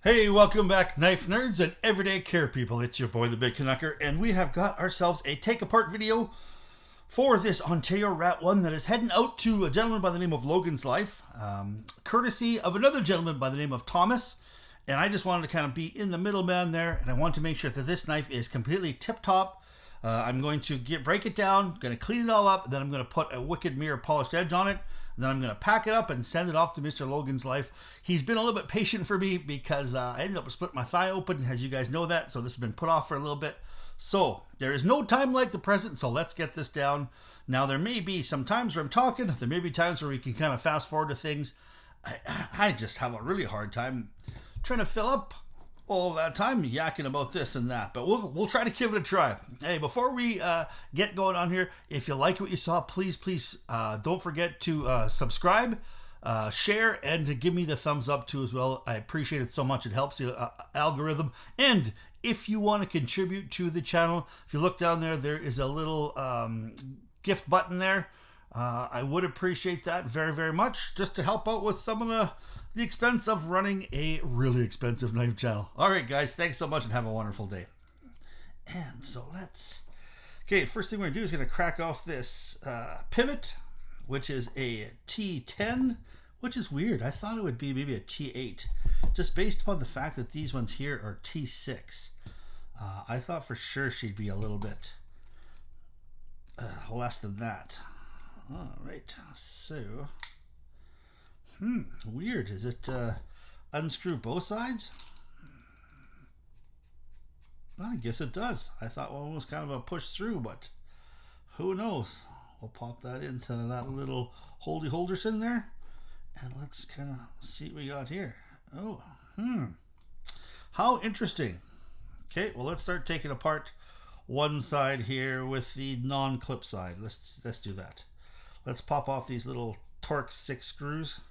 Hey, welcome back, knife nerds and everyday care people. It's your boy, the Big Canucker, and we have got ourselves a take-apart video for this Ontario Rat 1 that is heading out to a gentleman by the name of Logan's Life, courtesy of another gentleman by the name of Thomas. And I just wanted to kind of be in the middleman there, and I want to make sure that this knife is completely tip-top. I'm going to break it down, going to clean it all up, and then I'm going to put a wicked mirror polished edge on it. And then I'm going to pack it up and send it off to Mr. Logan's Life. He's been a little bit patient for me because I ended up splitting my thigh open, as you guys know that. So this has been put off for a little bit. So there is no time like the present, so let's get this down. Now there may be some times where I'm talking. There may be times where we can kind of fast forward to things. I just have a really hard time trying to fill up all that time yakking about this and that, but we'll try to give it a try. Hey, before we get going on here, if you like what you saw, please don't forget to subscribe, share, and to give me the thumbs up too as well. I appreciate it so much. It helps the algorithm. And if you want to contribute to the channel, if you look down there, there is a little gift button there. I would appreciate that very, very much, just to help out with some of the expense of running a really expensive knife channel. All right, guys, thanks so much and have a wonderful day. And so okay, first thing we're going to do is going to crack off this pivot, which is a T10, which is weird. I thought it would be maybe a T8, just based upon the fact that these ones here are T6. I thought for sure she'd be a little bit less than that. All right, so... weird. Is it unscrew both sides? I guess it does. I thought one was kind of a push through, but who knows? We'll pop that into that little holdy holderson there, and let's kind of see what we got here. Oh, how interesting. Okay, well, let's start taking apart one side here with the non-clip side. Let's do that. Let's pop off these little Torx 6 screws.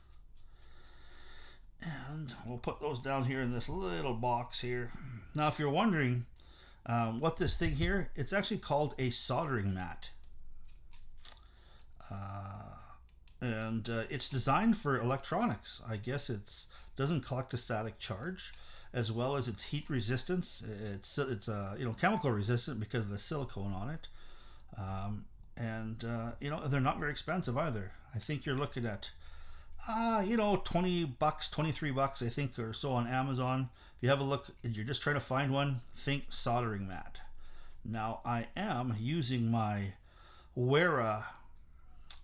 And we'll put those down here in this little box here. Now, if you're wondering what this thing here, it's actually called a soldering mat. And it's designed for electronics. I guess it doesn't collect a static charge, as well as its heat resistance. It's chemical resistant because of the silicone on it. They're not very expensive either. I think you're looking at $20, $23, I think, or so on Amazon. If you have a look and you're just trying to find one, think soldering mat. Now, I am using my Wera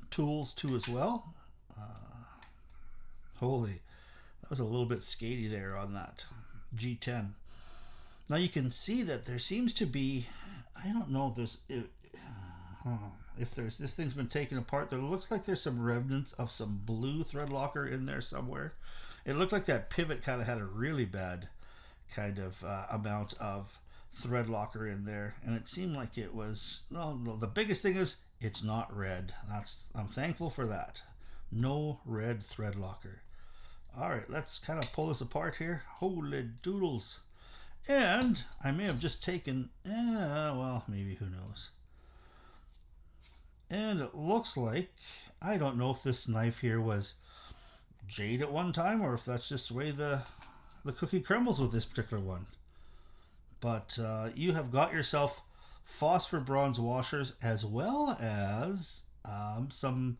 tools too as well. Holy, that was a little bit skatey there on that G10. Now you can see that there seems to be, I don't know if this thing's been taken apart. There looks like there's some remnants of some blue thread locker in there somewhere. It looked like that pivot kind of had a really bad kind of amount of thread locker in there, and it seemed like it was, no, the biggest thing is it's not red. I'm thankful for that. No red thread locker. All right, let's kind of pull this apart here. Holy doodles. And I may have just taken, well, maybe, who knows. And it looks like, I don't know if this knife here was jade at one time, or if that's just the way the cookie crumbles with this particular one. But you have got yourself phosphor bronze washers, as well as some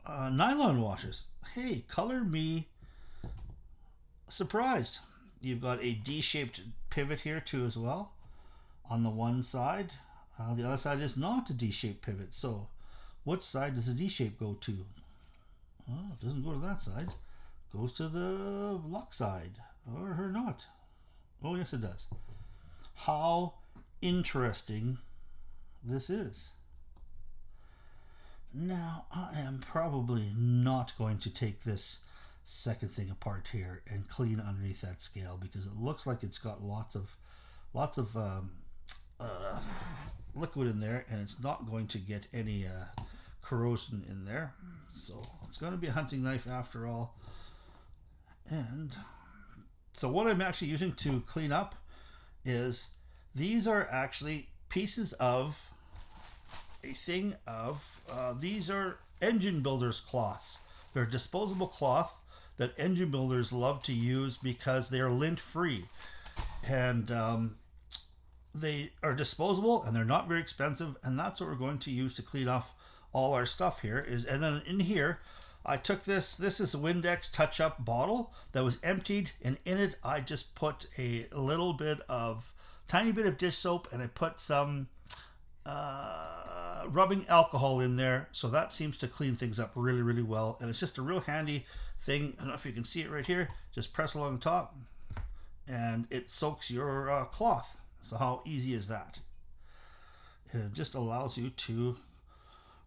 nylon washers. Hey, color me surprised. You've got a D-shaped pivot here too as well on the one side. The other side is not a D-shaped pivot. So what side does the D-shape go to? Oh, it doesn't go to that side. It goes to the lock side. Or not. Oh, yes, it does. How interesting this is. Now, I am probably not going to take this second thing apart here and clean underneath that scale, because it looks like it's got lots of liquid in there, and it's not going to get any corrosion in there. So it's going to be a hunting knife after all. And so what I'm actually using to clean up is, these are actually pieces of these are engine builder's cloths. They're disposable cloth that engine builders love to use because they are lint free, and they are disposable and they're not very expensive, and that's what we're going to use to clean off all our stuff here. And then in here I took this is a Windex touch-up bottle that was emptied, and in it I just put a little bit of tiny bit of dish soap, and I put some rubbing alcohol in there, so that seems to clean things up really, really well. And it's just a real handy thing. I don't know if you can see it right here. Just press along the top and it soaks your cloth. So how easy is that? And it just allows you to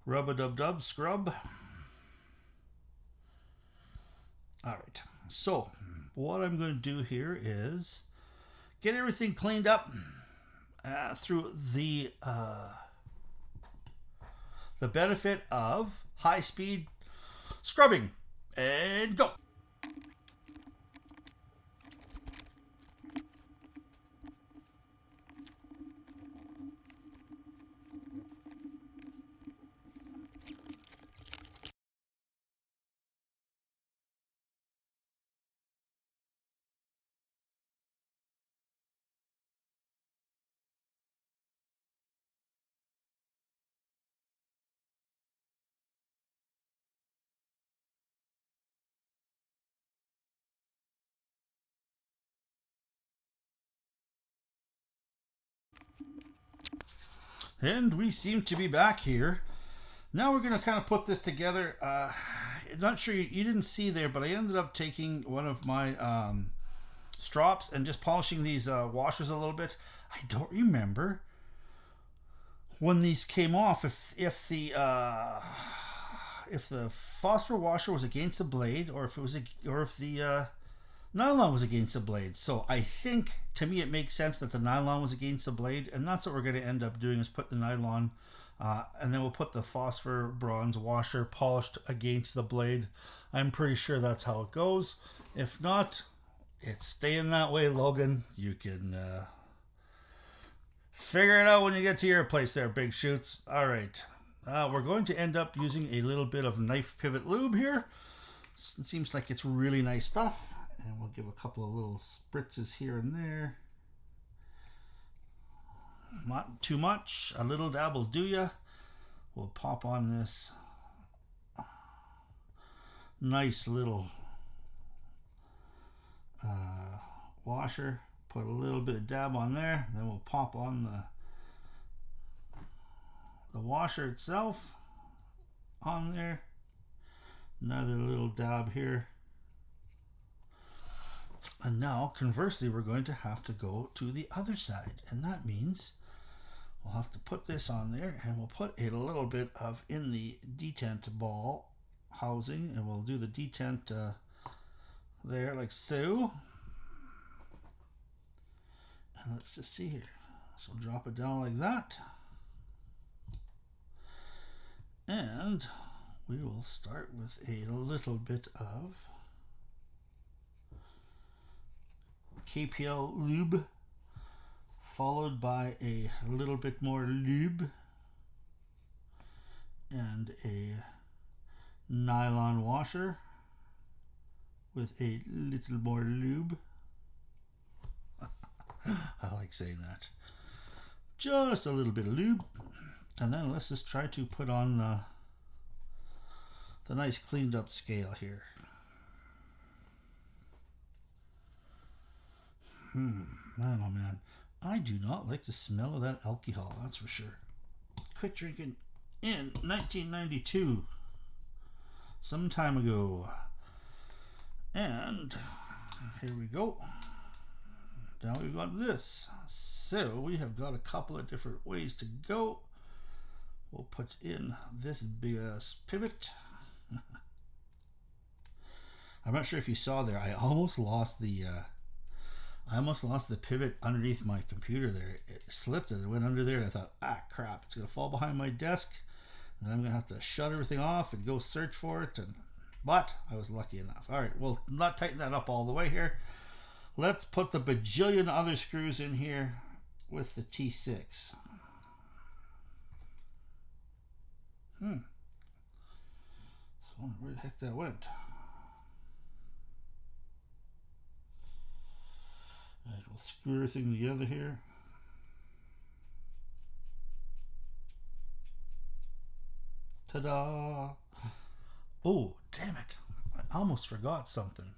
rub-a-dub-dub, scrub. All right, so what I'm going to do here is get everything cleaned up through the benefit of high-speed scrubbing. And go. And we seem to be back here. Now we're going to kind of put this together. Not sure you didn't see there, but I ended up taking one of my strops and just polishing these washers a little bit. I don't remember when these came off if the phosphor washer was against the blade, or if the nylon was against the blade. So I think, to me, it makes sense that the nylon was against the blade, and that's what we're going to end up doing, is put the nylon and then we'll put the phosphor bronze washer polished against the blade. I'm pretty sure that's how it goes. If not, it's staying that way, Logan. You can figure it out when you get to your place there, Big Shoots. All right, we're going to end up using a little bit of knife pivot lube here. It seems like it's really nice stuff. And we'll give a couple of little spritzes here and there. Not too much. A little dab will do ya. We'll pop on this nice little washer. Put a little bit of dab on there. Then we'll pop on the washer itself on there. Another little dab here. And now, conversely, we're going to have to go to the other side. And that means we'll have to put this on there, and we'll put a little bit of in the detent ball housing, and we'll do the detent there like so. And let's just see here. So drop it down like that. And we will start with a little bit of KPL lube, followed by a little bit more lube and a nylon washer with a little more lube. I like saying that. Just a little bit of lube, and then let's just try to put on the nice cleaned up scale here. Man, oh man, I do not like the smell of that alcohol, that's for sure. Quit drinking in 1992, some time ago. And here we go. Now we've got this. So we have got a couple of different ways to go. We'll put in this big ass pivot. I'm not sure if you saw there, I almost lost the pivot underneath my computer there. It slipped and it went under there, and I thought, ah crap, it's gonna fall behind my desk, and I'm gonna have to shut everything off and go search for it. But I was lucky enough. All right, we'll not tighten that up all the way here. Let's put the bajillion other screws in here with the T6. So where the heck that went? We'll screw everything together here. Ta-da! Oh, damn it. I almost forgot something.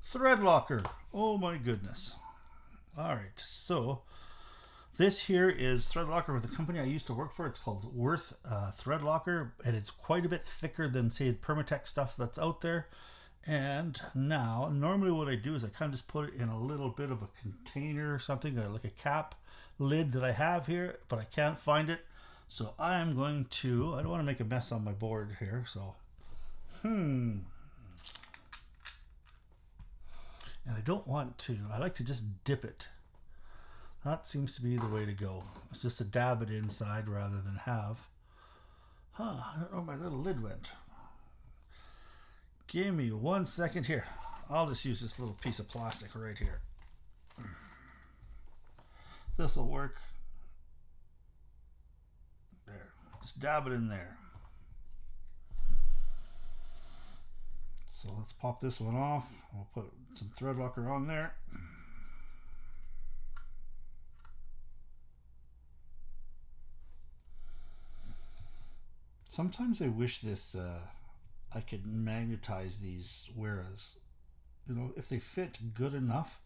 Thread locker. Oh my goodness. Alright, so this here is thread locker with a company I used to work for. It's called Worth Thread Locker, and it's quite a bit thicker than, say, the Permatex stuff that's out there. And now, normally what I do is I kind of just put it in a little bit of a container or something, like a cap lid that I have here, but I can't find it. So I'm going to, I don't want to make a mess on my board here, so, and I don't want to, I like to just dip it. That seems to be the way to go. It's just to dab it inside rather than have. I don't know where my little lid went. Give me 1 second here. I'll just use this little piece of plastic right here. This will work. There. Just dab it in there. So let's pop this one off. We'll put some thread locker on there. Sometimes I wish this I could magnetize these whereas, you know, if they fit good enough,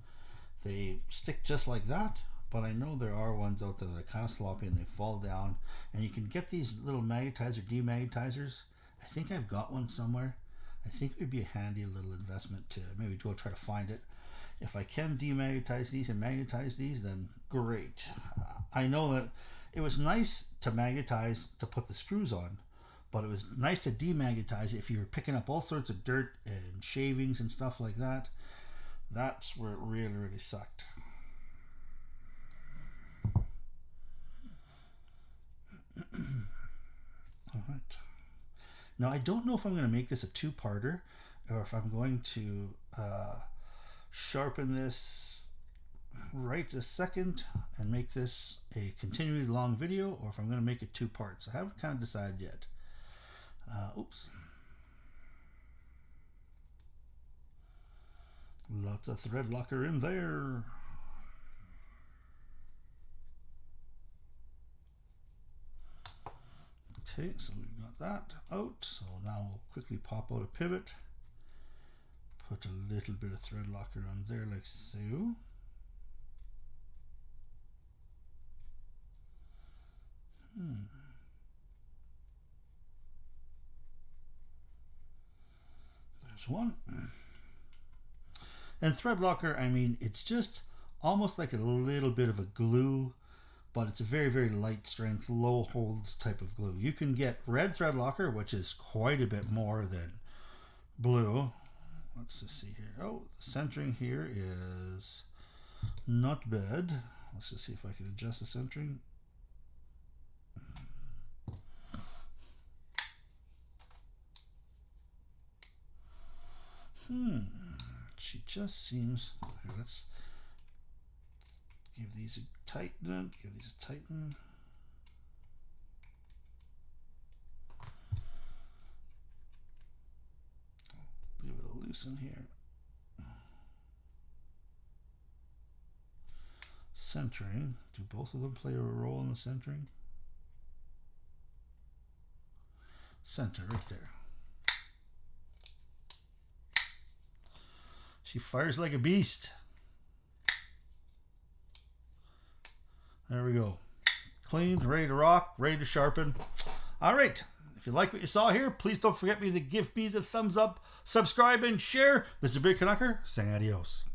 they stick just like that. But I know there are ones out there that are kind of sloppy and they fall down. And you can get these little magnetizer demagnetizers. I think I've got one somewhere. I think it would be a handy little investment to maybe go try to find it. If I can demagnetize these and magnetize these, then great. I know that it was nice to magnetize to put the screws on, but it was nice to demagnetize if you were picking up all sorts of dirt and shavings and stuff like that. That's where it really, really sucked. All right. Now I don't know if I'm going to make this a two-parter or if I'm going to sharpen this right this second and make this a continually long video, or if I'm going to make it 2 parts. I haven't kind of decided yet. Oops. Lots of thread locker in there. Okay, so we've got that out. So now we'll quickly pop out a pivot. Put a little bit of thread locker on there like so. There's one. And thread locker, I mean, it's just almost like a little bit of a glue, but it's a very, very light strength, low holds type of glue. You can get red thread locker, which is quite a bit more than blue. Let's just see here. Oh, the centering here is not bad. Let's just see if I can adjust the centering. She just seems, okay, let's give these a tighten, give these a tighten. Give it a loosen here. Centering, do both of them play a role in the centering? Center right there. She fires like a beast. There we go. Cleaned, ready to rock, ready to sharpen. All right. If you like what you saw here, please don't forget to give me the thumbs up, subscribe, and share. This is Big Canucker saying adios.